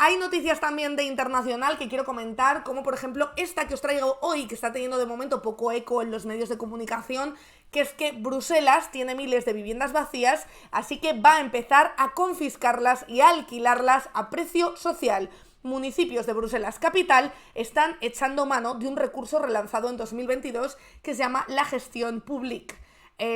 Hay noticias también de internacional que quiero comentar, como por ejemplo esta que os traigo hoy, que está teniendo de momento poco eco en los medios de comunicación, que es que Bruselas tiene miles de viviendas vacías, así que va a empezar a confiscarlas y a alquilarlas a precio social. Municipios de Bruselas capital están echando mano de un recurso relanzado en 2022 que se llama la gestión publique.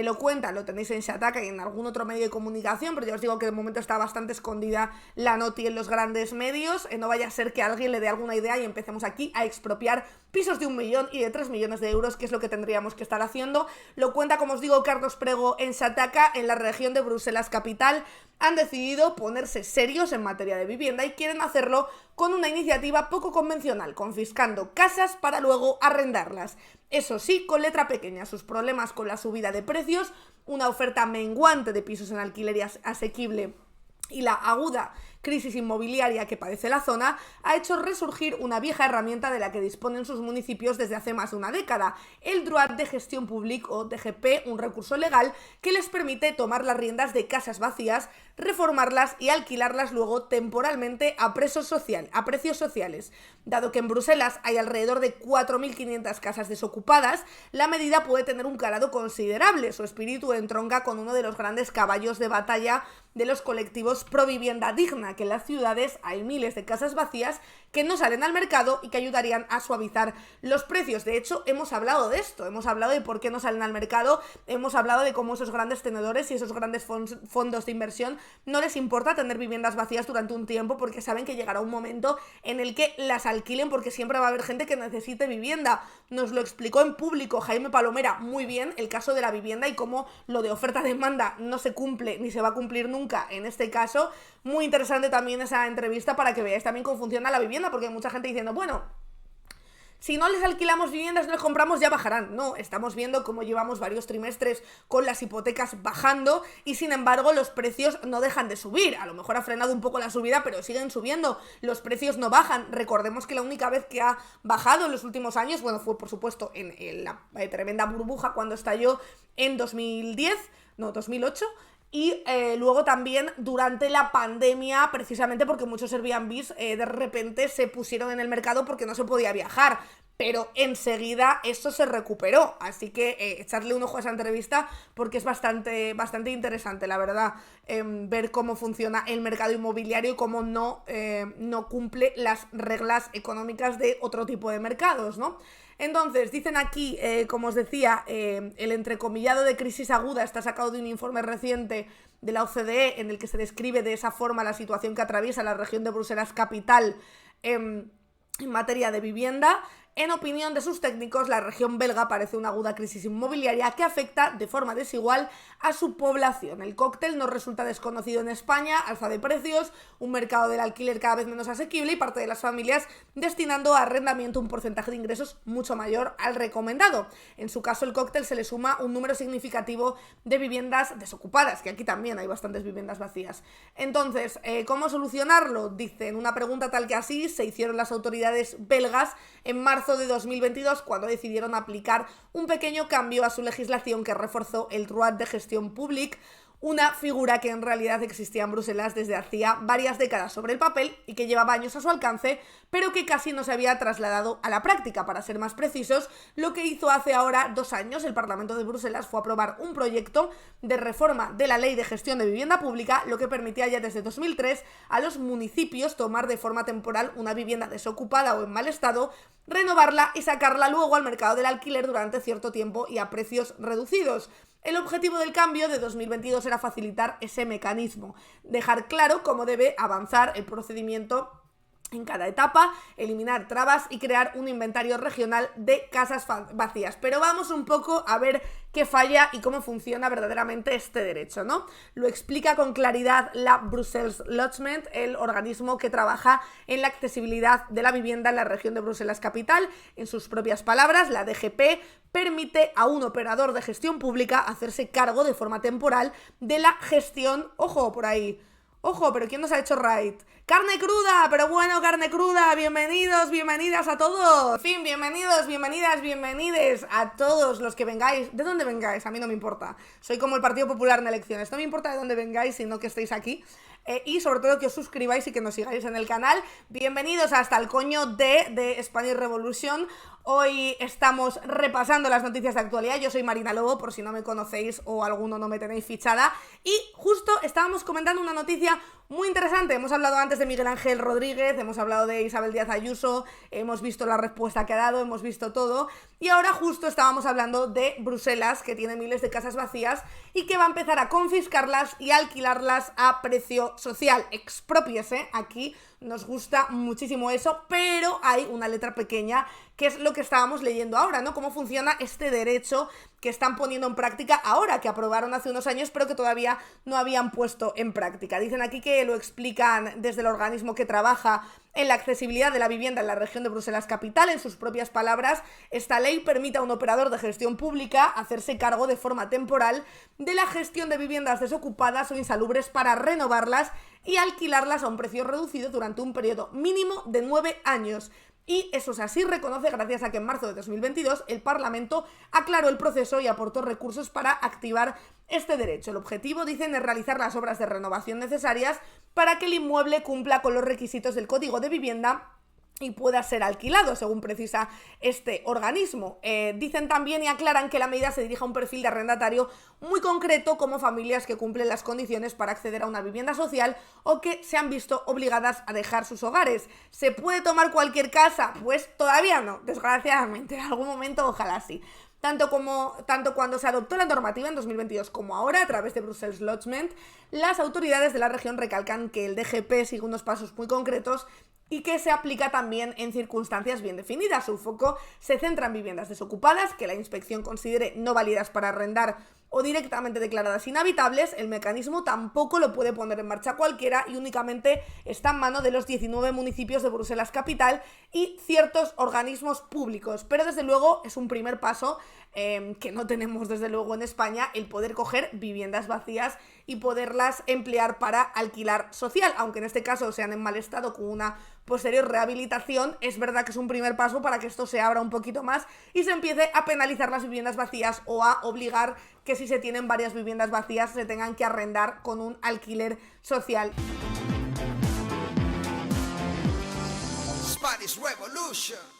Lo cuenta, lo tenéis en Shataka y en algún otro medio de comunicación, pero ya os digo que de momento está bastante escondida la noti en los grandes medios. No vaya a ser que alguien le dé alguna idea y empecemos aquí a expropiar pisos de 1 millón y de 3 millones de euros, que es lo que tendríamos que estar haciendo. Lo cuenta, como os digo, Carlos Prego en Shataka, en la región de Bruselas capital. Han decidido ponerse serios en materia de vivienda y quieren hacerlo con una iniciativa poco convencional, confiscando casas para luego arrendarlas. Eso sí, con letra pequeña, sus problemas con la subida de precios, una oferta menguante de pisos en alquiler asequible y la aguda crisis inmobiliaria que padece la zona, ha hecho resurgir una vieja herramienta de la que disponen sus municipios desde hace más de una década, el droit de gestión publique o DGP, un recurso legal que les permite tomar las riendas de casas vacías, reformarlas y alquilarlas luego temporalmente a precios sociales. Dado que en Bruselas hay alrededor de 4.500 casas desocupadas, la medida puede tener un calado considerable. Su espíritu entronca con uno de los grandes caballos de batalla de los colectivos pro vivienda digna, que en las ciudades hay miles de casas vacías que no salen al mercado y que ayudarían a suavizar los precios. De hecho, hemos hablado de esto, hemos hablado de por qué no salen al mercado, hemos hablado de cómo esos grandes tenedores y esos grandes fondos de inversión no les importa tener viviendas vacías durante un tiempo porque saben que llegará un momento en el que las alquilen, porque siempre va a haber gente que necesite vivienda. Nos lo explicó en público Jaime Palomera muy bien el caso de la vivienda y cómo lo de oferta-demanda no se cumple ni se va a cumplir nunca en este caso. Muy interesante también esa entrevista para que veáis también cómo funciona la vivienda, porque hay mucha gente diciendo, bueno, si no les alquilamos viviendas, no les compramos, ya bajarán. No, estamos viendo cómo llevamos varios trimestres con las hipotecas bajando y sin embargo los precios no dejan de subir. A lo mejor ha frenado un poco la subida, pero siguen subiendo. Los precios no bajan. Recordemos que la única vez que ha bajado en los últimos años, bueno, fue por supuesto en la tremenda burbuja cuando estalló en 2008, y luego también durante la pandemia, precisamente porque muchos Airbnbs de repente se pusieron en el mercado porque no se podía viajar, pero enseguida eso se recuperó, así que echarle un ojo a esa entrevista porque es bastante interesante, la verdad, ver cómo funciona el mercado inmobiliario y cómo no cumple las reglas económicas de otro tipo de mercados, ¿no? Entonces, dicen aquí, como os decía, el entrecomillado de crisis aguda está sacado de un informe reciente de la OCDE en el que se describe de esa forma la situación que atraviesa la región de Bruselas capital en materia de vivienda. En opinión de sus técnicos, la región belga parece una aguda crisis inmobiliaria que afecta de forma desigual a su población. El cóctel no resulta desconocido en España, alza de precios, un mercado del alquiler cada vez menos asequible y parte de las familias destinando a arrendamiento un porcentaje de ingresos mucho mayor al recomendado. En su caso, el cóctel se le suma un número significativo de viviendas desocupadas, que aquí también hay bastantes viviendas vacías. Entonces, ¿cómo solucionarlo? Dicen, una pregunta tal que así se hicieron las autoridades belgas en marzo de 2022 cuando decidieron aplicar un pequeño cambio a su legislación que reforzó el droit de gestión publique, una figura que en realidad existía en Bruselas desde hacía varias décadas sobre el papel y que llevaba años a su alcance, pero que casi no se había trasladado a la práctica. Para ser más precisos, lo que hizo hace ahora 2 años el Parlamento de Bruselas fue aprobar un proyecto de reforma de la Ley de Gestión de Vivienda Pública, lo que permitía ya desde 2003 a los municipios tomar de forma temporal una vivienda desocupada o en mal estado, renovarla y sacarla luego al mercado del alquiler durante cierto tiempo y a precios reducidos. El objetivo del cambio de 2022 era facilitar ese mecanismo, dejar claro cómo debe avanzar el procedimiento en cada etapa, eliminar trabas y crear un inventario regional de casas vacías. Pero vamos un poco a ver qué falla y cómo funciona verdaderamente este derecho, ¿no? Lo explica con claridad la Brussels Logement, el organismo que trabaja en la accesibilidad de la vivienda en la región de Bruselas capital. En sus propias palabras, la DGP permite a un operador de gestión pública hacerse cargo de forma temporal de la gestión, ojo por ahí, ojo, pero ¿quién nos ha hecho right? ¡Carne cruda! Pero bueno, carne cruda, bienvenidos, bienvenidas a todos. En fin, bienvenidos, bienvenidas, bienvenides a todos los que vengáis. ¿De dónde vengáis? A mí no me importa. Soy como el Partido Popular en elecciones. No me importa de dónde vengáis, sino que estéis aquí. y sobre todo que os suscribáis y que nos sigáis en el canal. Bienvenidos hasta el coño de Spanish Revolution. Hoy estamos repasando las noticias de actualidad. Yo soy Marina Lobo, por si no me conocéis o alguno no me tenéis fichada. Y justo estábamos comentando una noticia muy interesante. Hemos hablado antes de Miguel Ángel Rodríguez, hemos hablado de Isabel Díaz Ayuso, hemos visto la respuesta que ha dado, hemos visto todo. Y ahora justo estábamos hablando de Bruselas, que tiene miles de casas vacías y que va a empezar a confiscarlas y alquilarlas a precio social. Exprópiese, aquí nos gusta muchísimo eso, pero hay una letra pequeña, que es lo que estábamos leyendo ahora, ¿no? Cómo funciona este derecho que están poniendo en práctica ahora, que aprobaron hace unos años, pero que todavía no habían puesto en práctica. Dicen aquí que lo explican desde el organismo que trabaja en la accesibilidad de la vivienda en la región de Bruselas Capital. En sus propias palabras, esta ley permite a un operador de gestión pública hacerse cargo de forma temporal de la gestión de viviendas desocupadas o insalubres para renovarlas y alquilarlas a un precio reducido durante un periodo mínimo de 9 años. Y eso es así, reconoce gracias a que en marzo de 2022 el Parlamento aclaró el proceso y aportó recursos para activar este derecho. El objetivo, dicen, es realizar las obras de renovación necesarias para que el inmueble cumpla con los requisitos del Código de Vivienda y pueda ser alquilado, según precisa este organismo. Dicen también y aclaran que la medida se dirige a un perfil de arrendatario muy concreto, como familias que cumplen las condiciones para acceder a una vivienda social o que se han visto obligadas a dejar sus hogares. ¿Se puede tomar cualquier casa? Pues todavía no, desgraciadamente. En algún momento ojalá sí. Tanto cuando se adoptó la normativa en 2022 como ahora, a través de Brussels Lodgement, las autoridades de la región recalcan que el DGP sigue unos pasos muy concretos y que se aplica también en circunstancias bien definidas. Su foco se centra en viviendas desocupadas, que la inspección considere no válidas para arrendar o directamente declaradas inhabitables. El mecanismo tampoco lo puede poner en marcha cualquiera y únicamente está en mano de los 19 municipios de Bruselas Capital y ciertos organismos públicos. Pero desde luego es un primer paso que no tenemos desde luego en España, el poder coger viviendas vacías y poderlas emplear para alquilar social, aunque en este caso sean en mal estado con una posterior rehabilitación. Es verdad que es un primer paso para que esto se abra un poquito más y se empiece a penalizar las viviendas vacías o a obligar que si se tienen varias viviendas vacías se tengan que arrendar con un alquiler social. Spanish Revolution.